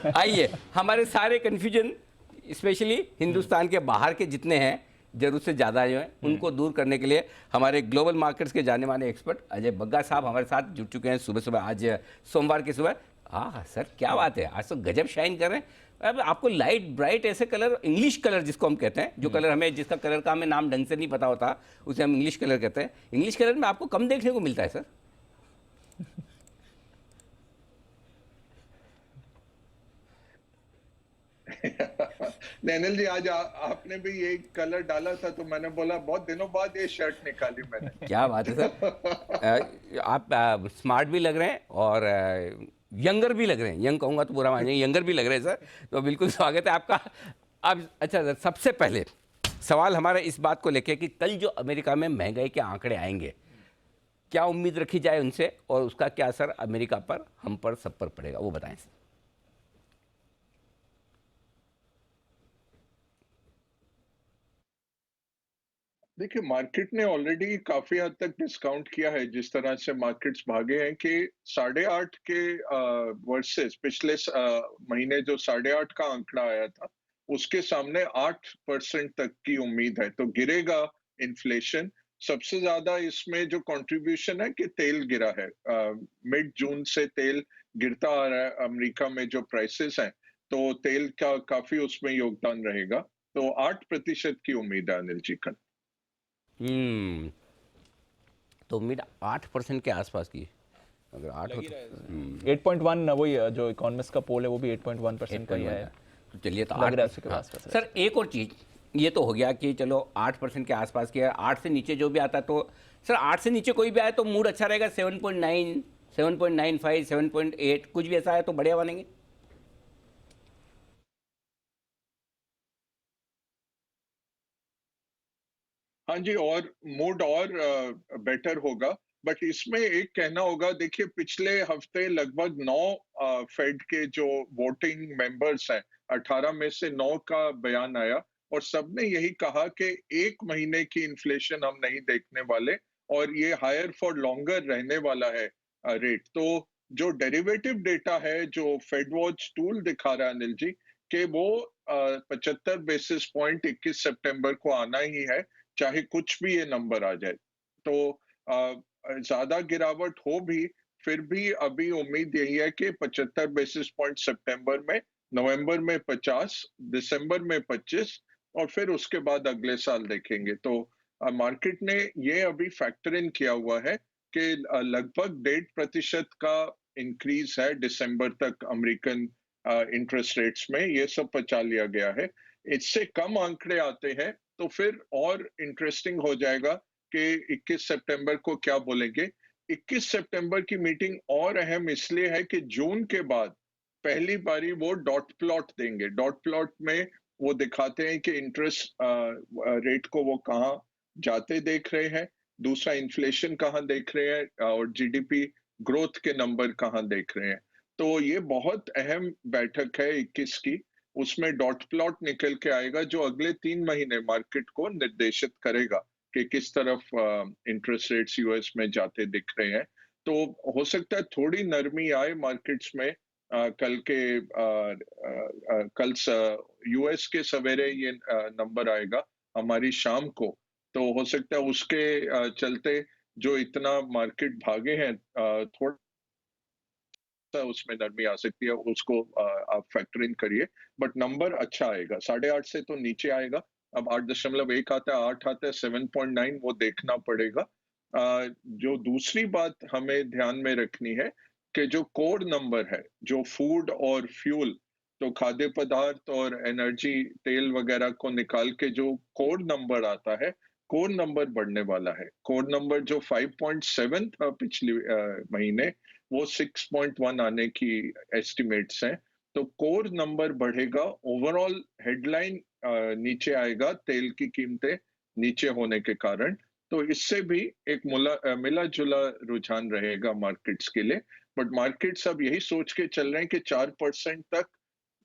आइए, हमारे सारे कन्फ्यूजन स्पेशली हिंदुस्तान के बाहर के जितने हैं, जरूरत से ज़्यादा जो हैं, उनको दूर करने के लिए हमारे ग्लोबल मार्केट्स के जाने माने एक्सपर्ट अजय बग्गा साहब हमारे साथ जुड़ चुके हैं सुबह सुबह, आज सोमवार की सुबह। हाँ सर, क्या बात है, आज तो गजब शाइन कर रहे हैं। अब आपको लाइट ब्राइट ऐसे कलर, इंग्लिश कलर जिसको हम कहते हैं, जो कलर हमें, जिसका कलर का हमें नाम ढंग से नहीं पता होता, उसे हम इंग्लिश कलर कहते हैं। इंग्लिश कलर में आपको कम देखने को मिलता है सर। नहीं अनिल जी, आज आपने भी ये कलर डाला था तो मैंने बोला बहुत दिनों बाद ये शर्ट निकाली मैंने। क्या बात है सर। आप स्मार्ट भी लग रहे हैं और यंगर भी लग रहे हैं। यंग कहूँगा तो बुरा मानिए, यंगर भी लग रहे हैं सर, तो बिल्कुल स्वागत है आपका। अब अच्छा सर, सबसे पहले सवाल हमारा इस बात को लेके कि कल जो अमेरिका में महंगाई के आंकड़े आएंगे, क्या उम्मीद रखी जाए उनसे और उसका क्या असर अमेरिका पर, हम पर, सब पर पड़ेगा, वो बताएं सर। देखिए, मार्केट ने ऑलरेडी काफी हद तक डिस्काउंट किया है। जिस तरह से मार्केट्स भागे हैं कि 8.5 के वर्सेस पिछले महीने जो 8.5 का आंकड़ा आया था, उसके सामने 8% तक की उम्मीद है। तो गिरेगा इन्फ्लेशन। सबसे ज्यादा इसमें जो कंट्रीब्यूशन है कि तेल गिरा है। मिड जून से तेल गिरता आ रहा है अमेरिका में जो प्राइसेस हैं, तो तेल का काफी उसमें योगदान रहेगा। तो 8% की उम्मीद है अनिल जी कल। हम्म, तो उम्मीद 8% के आसपास की, अगर 8 हो तो 8.1 वही जो इकोनॉमिस्ट का पोल है वो भी 8.1% का ही है। तो चलिए, तो लग रहा है 8। उसके हाँ आसपास है। सर, एक और चीज़, ये तो हो गया कि चलो 8% के आसपास की है। 8 से नीचे जो भी आता है, तो सर 8 से नीचे कोई भी आए तो मूड अच्छा रहेगा। 7.9, 7.95, 7.8 कुछ भी ऐसा है तो बढ़िया बनेंगे। हाँ जी, और मूड और बेटर होगा। बट इसमें एक कहना होगा, देखिए पिछले हफ्ते लगभग 9 फेड के जो वोटिंग मेंबर्स हैं, 18 में से 9 का बयान आया और सबने यही कहा कि 1 महीने की इन्फ्लेशन हम नहीं देखने वाले और ये हायर फॉर लॉन्गर रहने वाला है रेट। तो जो डेरिवेटिव डेटा है जो फेड वॉच टूल दिखा रहा है अनिल जी, कि वो 75 बेसिस पॉइंट 21 सितंबर को आना ही है, चाहे कुछ भी ये नंबर आ जाए। तो ज्यादा गिरावट हो भी, फिर भी अभी उम्मीद यही है कि 75 बेसिस पॉइंट सितंबर में, नवंबर में 50, दिसंबर में 25 और फिर उसके बाद अगले साल देखेंगे। तो मार्केट ने ये अभी फैक्टर इन किया हुआ है कि लगभग 1.5% का इंक्रीज है दिसंबर तक अमेरिकन इंटरेस्ट रेट्स में, ये सब पचा लिया गया है। इससे कम आंकड़े आते हैं तो फिर और इंटरेस्टिंग हो जाएगा कि 21 सितंबर को क्या बोलेंगे। 21 सितंबर की मीटिंग और अहम इसलिए है कि जून के बाद पहली बारी वो डॉट प्लॉट देंगे। डॉट प्लॉट में वो दिखाते हैं कि इंटरेस्ट रेट को वो कहाँ जाते देख रहे हैं, दूसरा इन्फ्लेशन कहाँ देख रहे हैं और जीडीपी ग्रोथ के नंबर कहाँ देख रहे हैं। तो ये बहुत अहम बैठक है 21 की। उसमें डॉट प्लॉट निकल के आएगा जो अगले 3 महीने मार्केट को निर्देशित करेगा कि किस तरफ इंटरेस्ट रेट्स यूएस में जाते दिख रहे हैं। तो हो सकता है थोड़ी नरमी आए मार्केट्स में कल के कल यूएस के सवेरे ये नंबर आएगा हमारी शाम को। तो हो सकता है उसके चलते जो इतना मार्केट भागे हैं थोड़ा उसमें नरमी आ सकती है, उसको आप फैक्टर इन करिए। बट नंबर अच्छा आएगा, 8.5 से तो नीचे आएगा। अब 8.1 आता है, 8 आता है, 7.9 वो देखना पड़ेगा। जो दूसरी बात हमें ध्यान में रखनी है कि जो कोर नंबर है, जो फूड और फ्यूल, तो खाद्य पदार्थ और एनर्जी तेल वगैरह को निकाल के जो कोर नंबर आता है, कोर नंबर बढ़ने वाला है। कोर नंबर जो 5.7 था पिछले महीने, वो 6.1 आने की एस्टिमेट्स हैं। तो कोर नंबर बढ़ेगा, ओवरऑल हेडलाइन नीचे आएगा तेल की कीमतें नीचे होने के कारण। तो इससे भी एक मिला जुला रुझान रहेगा मार्केट्स के लिए। बट मार्केट्स अब यही सोच के चल रहे हैं कि 4% तक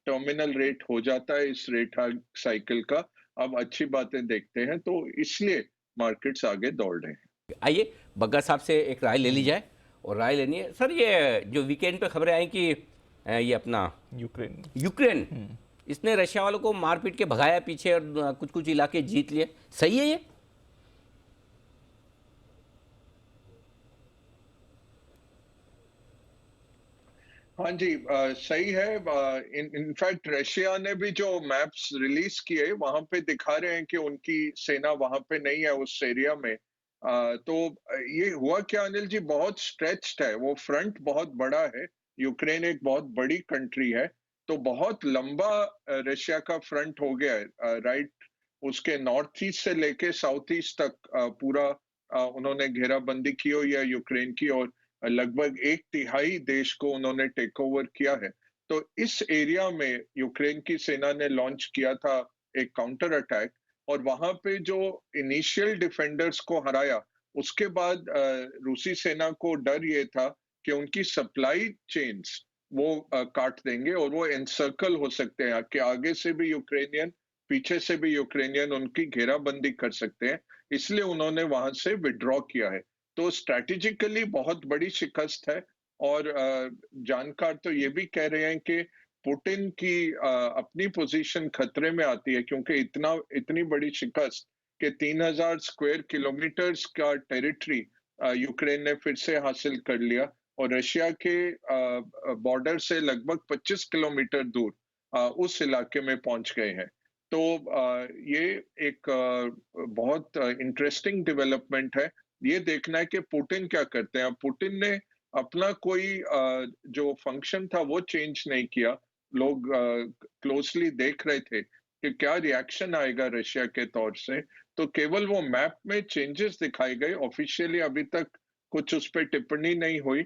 टर्मिनल रेट हो जाता है इस रेट साइकिल का। अब अच्छी बातें देखते हैं, तो इसलिए मार्केट्स आगे दौड़ रहे हैं। आइए बग्गा साहब से एक राय ले ली जाए, और राय लेनी है सर। ये जो वीकेंड पे खबरें आई कि ये अपना यूक्रेन। यूक्रेन, इसने रशिया वालों को मार पीट के भगाया पीछे और कुछ कुछ इलाके जीत लिए, सही है ये? हाँ जी, सही है। इनफैक्ट रशिया ने भी जो मैप्स रिलीज किए वहां पे दिखा रहे हैं कि उनकी सेना वहां पे नहीं है उस एरिया में। तो ये हुआ क्या अनिल जी, बहुत स्ट्रेच्ड है वो फ्रंट, बहुत बड़ा है। यूक्रेन एक बहुत बड़ी कंट्री है, तो बहुत लंबा रशिया का फ्रंट हो गया है। राइट, उसके नॉर्थ ईस्ट से लेके साउथ ईस्ट तक पूरा उन्होंने घेराबंदी की हुई है यूक्रेन की, और लगभग एक तिहाई देश को उन्होंने टेक ओवर किया है। तो इस एरिया में यूक्रेन की सेना ने लॉन्च किया था एक काउंटर अटैक, और वहां पे जो इनिशियल डिफेंडर्स को हराया, उसके बाद रूसी सेना को डर ये था कि उनकी सप्लाई चेन्स वो काट देंगे और वो एनसर्कल हो सकते हैं, कि आगे से भी यूक्रेनियन, पीछे से भी यूक्रेनियन उनकी घेराबंदी कर सकते हैं। इसलिए उन्होंने वहां से विड्रॉ किया है। तो स्ट्रैटेजिकली बहुत बड़ी शिकस्त है। और जानकार तो ये भी कह रहे हैं कि पुतिन की अपनी पोजीशन खतरे में आती है, क्योंकि इतनी बड़ी शिकस्त कि 3000 स्क्वायर किलोमीटर्स का टेरिटरी यूक्रेन ने फिर से हासिल कर लिया, और रशिया के बॉर्डर से लगभग 25 किलोमीटर दूर उस इलाके में पहुंच गए हैं। तो ये एक बहुत इंटरेस्टिंग डेवलपमेंट है। ये देखना है कि पुतिन क्या करते हैं। पुतिन ने अपना कोई जो फंक्शन था वो चेंज नहीं किया। लोग क्लोजली देख रहे थे कि क्या रिएक्शन आएगा रशिया के तौर से, तो केवल वो मैप में चेंजेस दिखाए गए। ऑफिशियली अभी तक कुछ उस पर टिप्पणी नहीं हुई।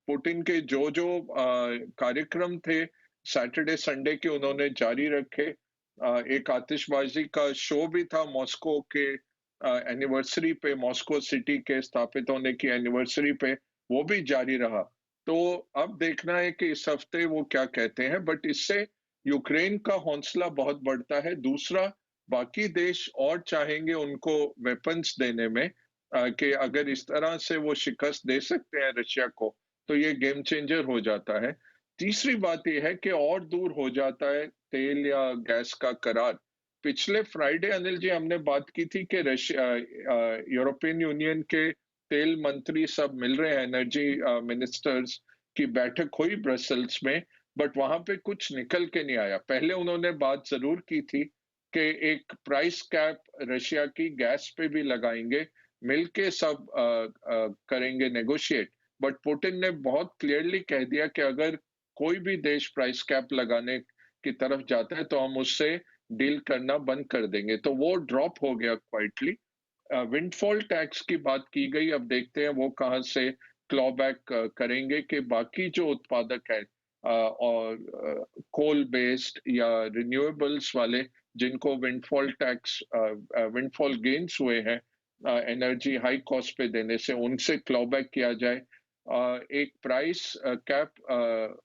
पुतिन के जो जो कार्यक्रम थे सैटरडे संडे के, उन्होंने जारी रखे। एक आतिशबाजी का शो भी था मॉस्को के एनिवर्सरी पे, मॉस्को सिटी के स्थापित होने की एनिवर्सरी पे, वो भी जारी रहा। तो अब देखना है कि इस हफ्ते वो क्या कहते हैं, बट इससे यूक्रेन का हौसला बहुत बढ़ता है। दूसरा, बाकी देश और चाहेंगे उनको वेपन्स देने में, कि अगर इस तरह से वो शिकस्त दे सकते हैं रशिया को, तो ये गेम चेंजर हो जाता है। तीसरी बात यह है कि और दूर हो जाता है तेल या गैस का करार। पिछले फ्राइडे अनिल जी हमने बात की थी कि रशिया, यूरोपियन यूनियन के तेल मंत्री सब मिल रहे हैं, एनर्जी मिनिस्टर्स की बैठक हुई ब्रसल्स में, बट वहां पे कुछ निकल के नहीं आया। पहले उन्होंने बात जरूर की थी कि एक प्राइस कैप रशिया की गैस पे भी लगाएंगे, मिलके सब करेंगे नेगोशिएट। बट पुतिन ने बहुत क्लियरली कह दिया कि अगर कोई भी देश प्राइस कैप लगाने की तरफ जाता है तो हम उससे डील करना बंद कर देंगे। तो वो ड्रॉप हो गया क्वाइटली। विंडफॉल टैक्स की बात की गई, अब देखते हैं वो कहां से क्लॉबैक करेंगे, कि बाकी जो उत्पादक है और कोल बेस्ड या रिन्यूएबल्स वाले, जिनको विंडफॉल टैक्स, विंडफॉल गेन्स हुए हैं एनर्जी हाई कॉस्ट पे देने से, उनसे क्लॉबैक किया जाए। एक प्राइस कैप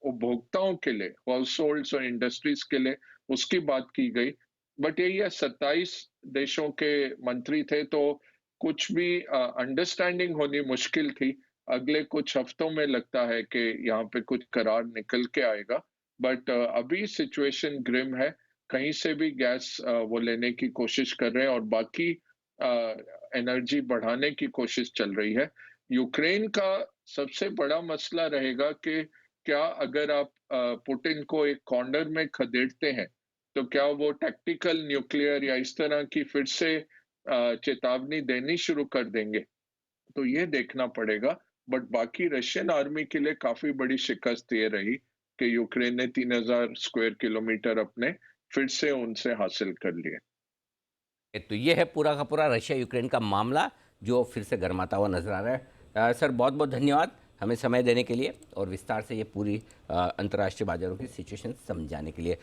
उपभोक्ताओं के लिए, हाउस होल्ड्स और इंडस्ट्रीज के लिए, उसकी बात की गई। बट यही है, 27 देशों के मंत्री थे, तो कुछ भी अंडरस्टैंडिंग होनी मुश्किल थी। अगले कुछ हफ्तों में लगता है कि यहाँ पे कुछ करार निकल के आएगा। बट अभी सिचुएशन ग्रिम है। कहीं से भी गैस वो लेने की कोशिश कर रहे हैं, और बाकी एनर्जी बढ़ाने की कोशिश चल रही है। यूक्रेन का सबसे बड़ा मसला रहेगा कि क्या अगर आप पुतिन को एक कॉर्नर में खदेड़ते हैं, तो क्या वो टैक्टिकल न्यूक्लियर या इस तरह की फिर से चेतावनी देनी शुरू कर देंगे, तो ये देखना पड़ेगा। बट बाकी रशियन आर्मी के लिए काफी बड़ी शिकस्त ये रही कि यूक्रेन ने 3000 स्क्वायर किलोमीटर अपने फिर से उनसे हासिल कर लिए। तो ये है पूरा का पूरा रशिया यूक्रेन का मामला जो फिर से गर्माता हुआ नजर आ रहा है। सर बहुत बहुत धन्यवाद हमें समय देने के लिए और विस्तार से ये पूरी अंतर्राष्ट्रीय बाजारों की सिचुएशन समझाने के लिए।